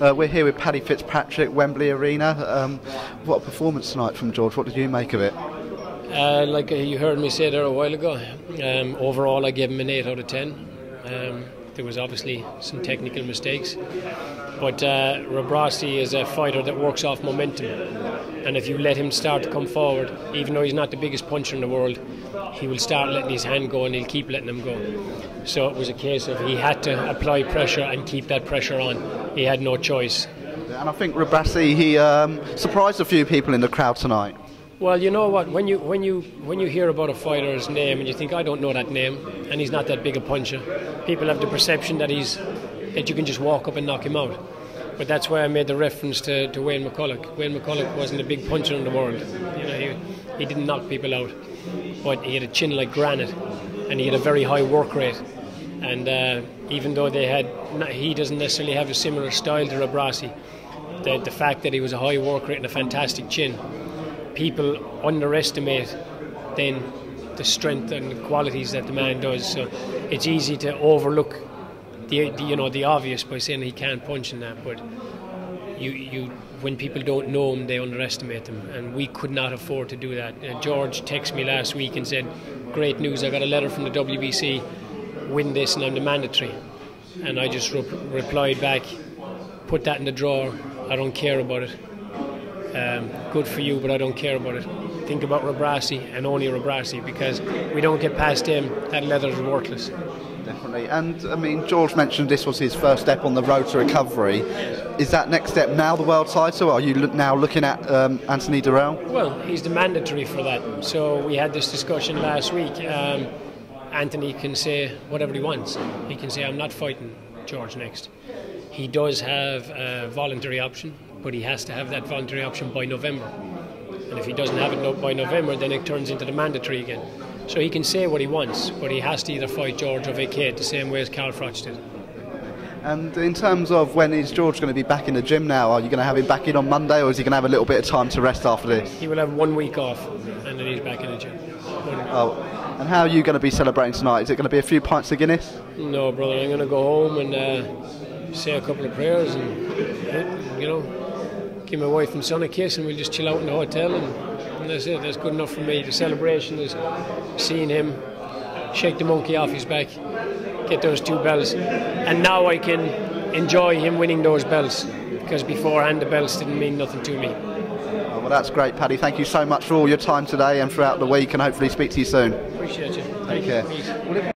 We're here with Paddy Fitzpatrick, Wembley Arena. What a performance tonight from George. What did you make of it? Like you heard me say there a while ago, overall I gave him an 8 out of 10. There was obviously some technical mistakes, but Rebrasse is a fighter that works off momentum, and if you let him start to come forward, even though he's not the biggest puncher in the world, he will start letting his hand go and he'll keep letting him go. So it was a case of he had to apply pressure and keep that pressure on. He had no choice. And I think Rebrasse, he surprised a few people in the crowd tonight. Well, you know what? When you hear about a fighter's name and you think, I don't know that name, and he's not that big a puncher, people have the perception that you can just walk up and knock him out. But that's why I made the reference to Wayne McCulloch. Wayne McCulloch wasn't a big puncher in the world. You know, he didn't knock people out, but he had a chin like granite, and he had a very high work rate. And even though he doesn't necessarily have a similar style to Rebrasse, the fact that he was a high work rate and a fantastic chin, people underestimate then the strength and the qualities that the man does. So it's easy to overlook the obvious by saying he can't punch in that, but when people don't know him, they underestimate him, and we could not afford to do that. George texted me last week and said, "Great news! I got a letter from the WBC. Win this, and I'm the mandatory." And I just replied back, "Put that in the drawer. I don't care about it. Good for you, but I don't care about it. Think about Rebrasse and only Rebrasse, because we don't get past him, that leather is worthless." Definitely. And I mean, George mentioned this was his first step on the road to recovery. Is that next step now the world title? Or are you now looking at Anthony Durrell? Well, he's the mandatory for that. So we had this discussion last week. Anthony can say whatever he wants. He can say, "I'm not fighting George next." He does have a voluntary option, but he has to have that voluntary option by November. And if he doesn't have it by November, then it turns into the mandatory again. So he can say what he wants, but he has to either fight George or vacate, the same way as Carl Froch did. And in terms of when is George going to be back in the gym now? Are you going to have him back in on Monday, or is he going to have a little bit of time to rest after this? He will have 1 week off, and then he's back in the gym. Oh, and how are you going to be celebrating tonight? Is it going to be a few pints of Guinness? No, brother, I'm going to go home and say a couple of prayers and, give my wife and son a kiss, and we'll just chill out in the hotel, and that's it. That's good enough for me. The celebration is seeing him shake the monkey off his back, get those 2 belts, and now I can enjoy him winning those belts, because beforehand the belts didn't mean nothing to me. Oh, well, that's great, Paddy. Thank you so much for all your time today and throughout the week, and hopefully speak to you soon. Appreciate you. Take care.